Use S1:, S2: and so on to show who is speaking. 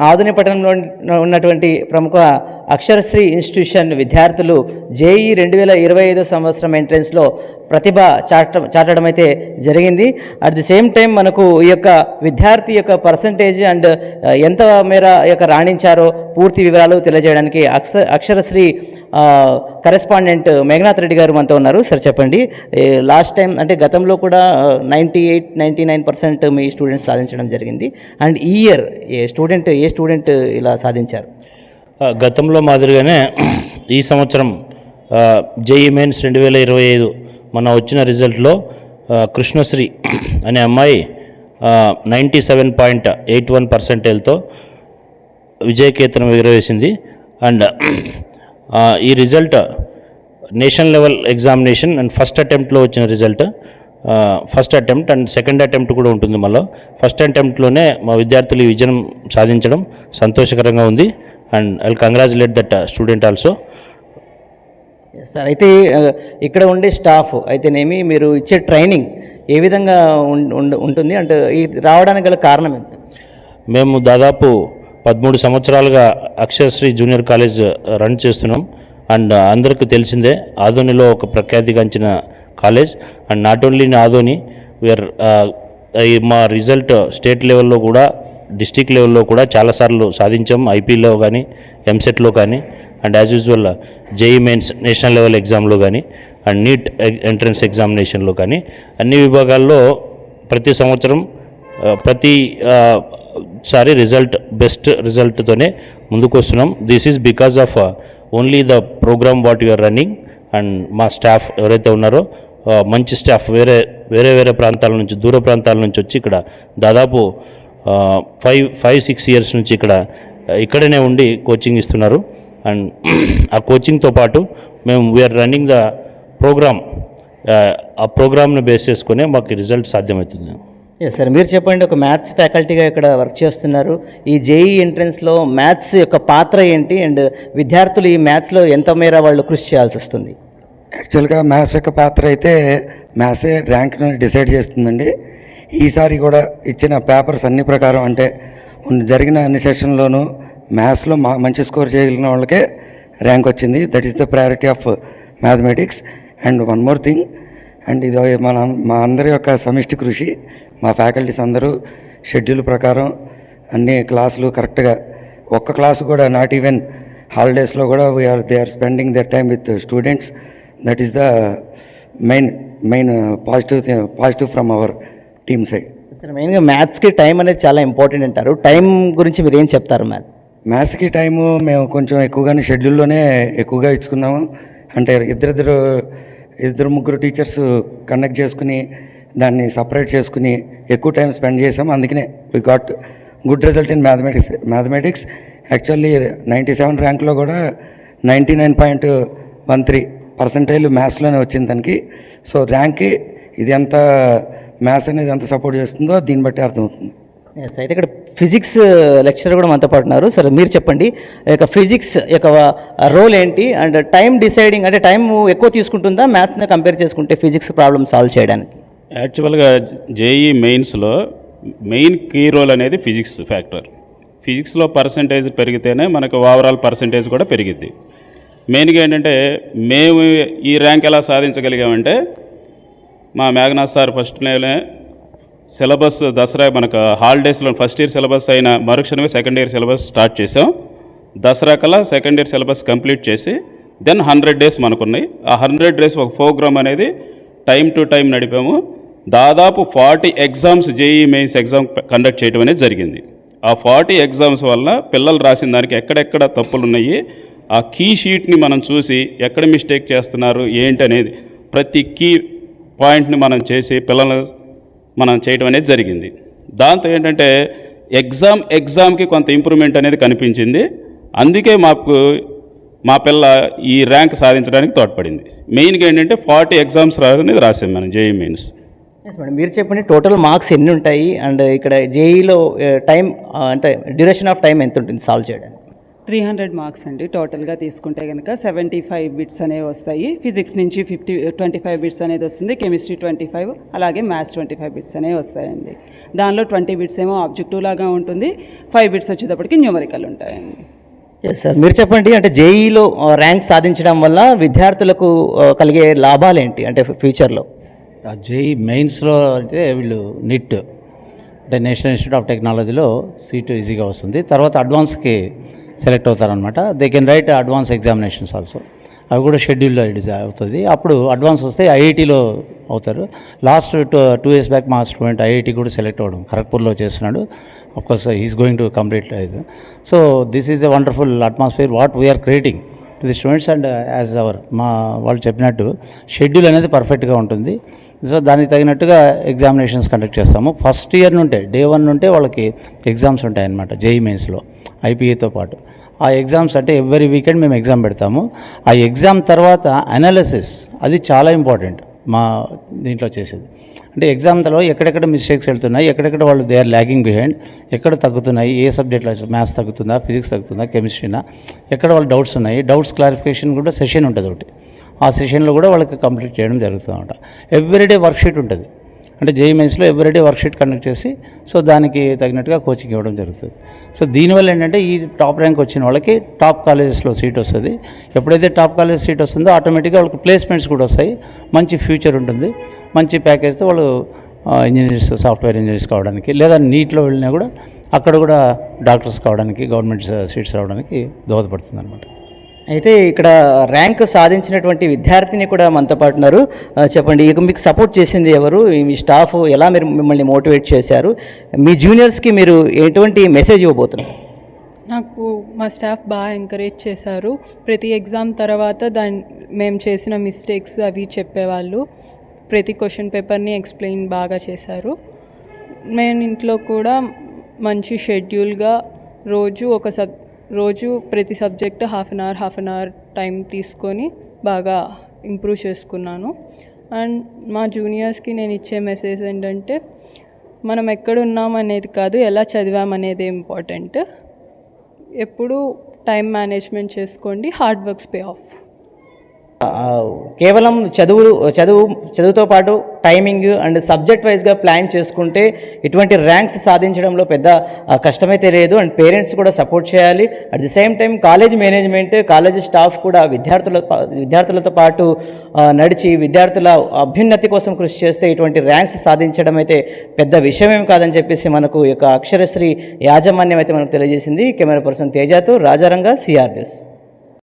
S1: ఆధునిక పట్టణంలో ఉన్నటువంటి ప్రముఖ అక్షరశ్రీ ఇన్స్టిట్యూషన్ విద్యార్థులు జేఈ 2025 సంవత్సరం ఎంట్రెన్స్లో ప్రతిభ చాటడం అయితే జరిగింది. అట్ ది సేమ్ టైం మనకు ఈ యొక్క విద్యార్థి యొక్క పర్సంటేజ్ అండ్ ఎంత మేర యొక్క రాణించారో పూర్తి వివరాలు తెలియజేయడానికి అక్షరశ్రీ కరెస్పాండెంట్ మేఘనాథ్ రెడ్డి గారు మనతో ఉన్నారు. సార్ చెప్పండి, లాస్ట్ టైం అంటే గతంలో కూడా 98-99% మీ స్టూడెంట్స్ సాధించడం జరిగింది. అండ్ ఈ ఇయర్ ఏ స్టూడెంట్ ఇలా సాధించారు?
S2: గతంలో మాదిరిగానే ఈ సంవత్సరం జేఈ మెయిన్స్ 2025 మన వచ్చిన రిజల్ట్లో కృష్ణశ్రీ అనే అమ్మాయి 97.81%తో విజయకేతనం ఎగురవేసింది. అండ్ ఈ result national level examination and first అటెంప్ట్లో వచ్చిన result. First attempt and second attempt కూడా ఉంటుంది. మళ్ళీ ఫస్ట్ అటెంప్ట్లోనే మా విద్యార్థులు విజయం సాధించడం సంతోషకరంగా ఉంది. And I congratulate that student also.
S1: Sir, అయితే ఇక్కడ ఉండే స్టాఫ్ అయితేనేమి మీరు ఇచ్చే ట్రైనింగ్ ఏ విధంగా ఉంటుంది అంటే రావడానికి గల కారణం ఏంటి?
S2: మేము దాదాపు 13 సంవత్సరాలుగా అక్షరశ్రీ జూనియర్ కాలేజ్ రన్ చేస్తున్నాం. అండ్ అందరికీ తెలిసిందే ఆదోనిలో ఒక ప్రఖ్యాతిగాంచిన college. And not only in Adoni, we're మా రిజల్ట్ స్టేట్ లెవెల్లో కూడా డిస్టిక్ లెవెల్లో కూడా చాలాసార్లు సాధించాం. ఐపీలో కానీ ఎంసెట్లో కానీ and as usual JEE mains national level ఎగ్జామ్లో కానీ అండ్ నీట్ ఎంట్రన్స్ ఎగ్జామినేషన్లో కానీ అన్ని విభాగాల్లో ప్రతి సంవత్సరం ప్రతిసారి బెస్ట్ రిజల్ట్తోనే ముందుకు వస్తున్నాం. This is because of only the program what you're running. And మా స్టాఫ్ ఎవరైతే ఉన్నారో మంచి స్టాఫ్ వేరే ప్రాంతాల నుంచి, దూర ప్రాంతాల నుంచి వచ్చి ఇక్కడ దాదాపు 5-6 ఇయర్స్ నుంచి ఇక్కడనే ఉండి కోచింగ్ ఇస్తున్నారు. అండ్ ఆ కోచింగ్తో పాటు మేము వీఆర్ రన్నింగ్ ద ప్రోగ్రామ్. ఆ ప్రోగ్రామ్ను బేస్ చేసుకునే మాకు రిజల్ట్ సాధ్యమవుతుంది.
S1: సార్, మీరు చెప్పండి, ఒక మ్యాథ్స్ ఫ్యాకల్టీగా ఇక్కడ వర్క్ చేస్తున్నారు. ఈ జేఈ ఎంట్రన్స్లో మ్యాథ్స్ యొక్క పాత్ర ఏంటి అండ్ విద్యార్థులు ఈ మ్యాథ్స్లో ఎంత మేర వాళ్ళు కృషి చేయాల్సి వస్తుంది?
S3: యాక్చువల్గా మ్యాథ్స్ యొక్క పాత్ర అయితే మ్యాథ్సే ర్యాంక్ను డిసైడ్ చేస్తుందండి. ఈసారి కూడా ఇచ్చిన పేపర్స్ అన్ని ప్రకారం అంటే జరిగిన అన్ని సెషన్లోనూ మ్యాథ్స్లో మంచి స్కోర్ చేయగలిగిన వాళ్ళకే ర్యాంక్ వచ్చింది. That is the priority of mathematics. And one more thing, and ఇది మా అందరి యొక్క సమిష్టి కృషి. మా ఫ్యాకల్టీస్ అందరూ షెడ్యూల్ ప్రకారం అన్ని క్లాసులు కరెక్ట్గా, ఒక్క క్లాసు కూడా నాట్ ఈవెన్ హాలిడేస్లో కూడా they are spending their time with students. That is the main positive from our team side.
S1: Sir, మెయిన్గా మ్యాథ్స్కి టైం అనేది చాలా ఇంపార్టెంట్ అంటారు. టైం గురించి మీరు ఏం చెప్తారు?
S3: మ్యాథ్స్కి టైము మేము కొంచెం ఎక్కువగానే షెడ్యూల్లోనే ఎక్కువగా ఇచ్చుకున్నాము. అంటే ఇద్దరు ముగ్గురు టీచర్స్ కండక్ట్ చేసుకుని దాన్ని సపరేట్ చేసుకుని ఎక్కువ టైం స్పెండ్ చేసాం. అందుకనే we got good result in mathematics. Actually 97 ర్యాంక్లో కూడా 99.13% మ్యాథ్స్లోనే వచ్చింది దానికి. సో ర్యాంక్కి ఇది ఎంత మ్యాథ్స్ అనేది ఎంత సపోర్ట్ చేస్తుందో దీన్ని బట్టి అర్థమవుతుంది.
S1: అయితే ఇక్కడ ఫిజిక్స్ లెక్చరర్ కూడా మనతో పాటు ఉన్నారు. సరే, మీరు చెప్పండి, ఇక ఫిజిక్స్ యొక్క రోల్ ఏంటి అండ్ టైం డిసైడింగ్ అంటే టైం ఎక్కువ తీసుకుంటుందా మ్యాథ్స్ని కంపేర్ చేసుకుంటే ఫిజిక్స్ ప్రాబ్లమ్ సాల్వ్ చేయడానికి?
S4: యాక్చువల్గా జేఈ మెయిన్స్లో మెయిన్ కీ రోల్ అనేది ఫిజిక్స్ ఫ్యాక్టర్. ఫిజిక్స్లో పర్సంటేజ్ పెరిగితేనే మనకు ఓవరాల్ పర్సంటేజ్ కూడా పెరిగిద్ది. మెయిన్గా ఏంటంటే మేము ఈ ర్యాంక్ ఎలా సాధించగలిగామంటే మా Meghnath sir first syllabus Dasara మనకు హాలిడేస్లో ఫస్ట్ ఇయర్ సిలబస్ అయిన మరుక్షణమే సెకండ్ ఇయర్ సిలబస్ స్టార్ట్ చేసాం. దసరా కల్లా సెకండ్ ఇయర్ సిలబస్ కంప్లీట్ చేసి దెన్ 100 days మనకున్నాయి. ఆ 100 days ఒక ప్రోగ్రామ్ అనేది టైం టు టైం నడిపాము. దాదాపు 40 exams JEE mains exam conduct చేయడం అనేది జరిగింది. ఆ 40 ఎగ్జామ్స్ వల్ల పిల్లలు రాసిన దానికి ఎక్కడెక్కడ తప్పులు ఉన్నాయి, ఆ కీ షీట్ని మనం చూసి ఎక్కడ మిస్టేక్ చేస్తున్నారు ఏంటి అనేది ప్రతి కీ పాయింట్ని మనం చేసి పిల్లలు మనం చేయడం అనేది జరిగింది. దాంతో ఏంటంటే ఎగ్జామ్కి కొంత ఇంప్రూవ్మెంట్ అనేది కనిపించింది. అందుకే మా పిల్ల ఈ ర్యాంక్ సాధించడానికి తోడ్పడింది. మెయిన్గా ఏంటంటే 40 ఎగ్జామ్స్ అనేది రాసాం మనం జేఈ మెయిన్స్.
S1: మేడం, మీరు చెప్పండి, టోటల్ మార్క్స్ ఎన్ని ఉంటాయి అండ్ ఇక్కడ జేఈలో టైం అంటే డ్యూరేషన్ ఆఫ్ టైం ఎంత ఉంటుంది సాల్వ్ చేయడానికి?
S5: 300 మార్క్స్ అండి టోటల్గా తీసుకుంటే కనుక 75 బిట్స్ అనేవి వస్తాయి. ఫిజిక్స్ నుంచి 25 బిట్స్ అనేది వస్తుంది, కెమిస్ట్రీ 25, అలాగే మ్యాథ్స్ 25 బిట్స్ అనేవి వస్తాయండి. దానిలో 20 బిట్స్ ఏమో ఆబ్జెక్టివ్ లాగా ఉంటుంది, 5 బిట్స్ వచ్చేటప్పటికి న్యూమరికల్ ఉంటాయండి.
S1: ఎస్ సార్, మీరు చెప్పండి, అంటే జేఈలో ర్యాంక్ సాధించడం వల్ల విద్యార్థులకు కలిగే లాభాలు ఏంటి అంటే ఫ్యూచర్లో?
S6: జేఈ మెయిన్స్లో అయితే వీళ్ళు నిట్ అంటే నేషనల్ ఇన్స్టిట్యూట్ ఆఫ్ టెక్నాలజీలో సీటు ఈజీగా వస్తుంది. తర్వాత అడ్వాన్స్కి సెలెక్ట్ అవుతారనమాట. They can write advance examinations also, అవి కూడా షెడ్యూల్లో అవుతుంది. అప్పుడు అడ్వాన్స్ వస్తే ఐఐటీలో అవుతారు. లాస్ట్ 2 years బ్యాక్ మా స్టూడెంట్ ఐఐటీ కూడా సెలెక్ట్ అవ్వడం ఖరగ్పూర్లో చేస్తున్నాడు. Of course he's going to complete ఇది. So this is a wonderful atmosphere what we're creating to the students and as our మా వాళ్ళు చెప్పినట్టు షెడ్యూల్ అనేది పర్ఫెక్ట్గా ఉంటుంది. సో దానికి తగినట్టుగా ఎగ్జామినేషన్స్ కండక్ట్ చేస్తాము. ఫస్ట్ ఇయర్ నుంటే డే 1 నుంటే వాళ్ళకి ఎగ్జామ్స్ ఉంటాయన్నమాట జేఈ మెయిన్స్లో ఐపీఏతో పాటు. ఆ ఎగ్జామ్స్ అంటే ఎవ్రీ వీకెండ్ మేము ఎగ్జామ్ పెడతాము. ఆ ఎగ్జామ్ తర్వాత అనాలిసిస్ అది చాలా ఇంపార్టెంట్ మా దీంట్లో చేసేది. అంటే ఎగ్జామ్లో ఎక్కడెక్కడ మిస్టేక్స్ వెళ్తున్నాయి, ఎక్కడెక్కడ వాళ్ళు దే ఆర్ ల్యాగింగ్ బిహైండ్, ఎక్కడ తగ్గుతున్నాయి, ఏ సబ్జెక్ట్లో మ్యాథ్స్ తగ్గుతుందా, ఫిజిక్స్ తగ్గుతుందా, కెమిస్ట్రీనా, ఎక్కడ వాళ్ళు డౌట్స్ ఉన్నాయి, డౌట్స్ క్లారిఫికేషన్ కూడా సెషన్ ఉంటుంది ఒకటి. ఆ సెషన్లో కూడా వాళ్ళకి కంప్లీట్ చేయడం జరుగుతుందన్నమాట. ఎవ్రీడే వర్క్షీట్ ఉంటుంది. అంటే జేఈ మెయిన్స్లో ఎవ్రీడే వర్క్షీట్ కండక్ట్ చేసి సో దానికి తగినట్టుగా కోచింగ్ ఇవ్వడం జరుగుతుంది. సో దీనివల్ల ఏంటంటే ఈ టాప్ ర్యాంక్ వచ్చిన వాళ్ళకి టాప్ కాలేజెస్లో సీట్ వస్తుంది. ఎప్పుడైతే టాప్ కాలేజ్ సీట్ వస్తుందో ఆటోమేటిక్గా వాళ్ళకి ప్లేస్మెంట్స్ కూడా వస్తాయి, మంచి ఫ్యూచర్ ఉంటుంది, మంచి ప్యాకేజ్తో వాళ్ళు ఇంజనీర్స్, సాఫ్ట్వేర్ ఇంజనీర్స్ కావడానికి, లేదా నీట్లో వెళ్ళినా కూడా అక్కడ కూడా డాక్టర్స్ కావడానికి, గవర్నమెంట్ సీట్స్ రావడానికి దోహదపడుతుంది అనమాట.
S1: అయితే ఇక్కడ ర్యాంక్ సాధించినటువంటి విద్యార్థిని కూడా మనతో పాటు ఉన్నారు. చెప్పండి, ఇక మీకు సపోర్ట్ చేసింది ఎవరు, మీ స్టాఫ్ ఎలా మిమ్మల్ని మోటివేట్ చేశారు, మీ జూనియర్స్కి మీరు ఎటువంటి మెసేజ్ ఇవ్వబోతున్నారు?
S7: నాకు మా స్టాఫ్ బాగా ఎంకరేజ్ చేశారు. ప్రతి ఎగ్జామ్ తర్వాత మేము చేసిన మిస్టేక్స్ అవి చెప్పేవాళ్ళు. ప్రతి క్వశ్చన్ పేపర్ని ఎక్స్ప్లెయిన్ బాగా చేశారు. నేను ఇంట్లో కూడా మంచి షెడ్యూల్గా రోజు ప్రతి subject half an hour time తీసుకొని బాగా ఇంప్రూవ్ చేసుకున్నాను. అండ్ మా జూనియర్స్కి నేను ఇచ్చే మెసేజ్ ఏంటంటే మనం ఎక్కడున్నాం అనేది కాదు, ఎలా చదివామనేది ఇంపార్టెంట్. ఎప్పుడు టైం మేనేజ్మెంట్ చేసుకోండి, హార్డ్ వర్క్స్ పే ఆఫ్.
S1: కేవలం చదువుతో పాటు టైమింగ్ అండ్ సబ్జెక్ట్ వైజ్గా ప్లాన్ చేసుకుంటే ఇటువంటి ర్యాంక్స్ సాధించడంలో పెద్ద కష్టమైతే లేదు. అండ్ పేరెంట్స్ కూడా సపోర్ట్ చేయాలి. At the same time college management, college staff కూడా విద్యార్థులతో పాటు నడిచి విద్యార్థుల అభ్యున్నతి కోసం కృషి చేస్తే ఇటువంటి ర్యాంక్స్ సాధించడం అయితే పెద్ద విషయమేం కాదని చెప్పేసి మనకు ఈ యొక్క అక్షరశ్రీ యాజమాన్యం అయితే మనకు తెలియజేసింది. కెమెరా పర్సన్ తేజాతో రాజారంగా, సిఆర్ న్యూస్.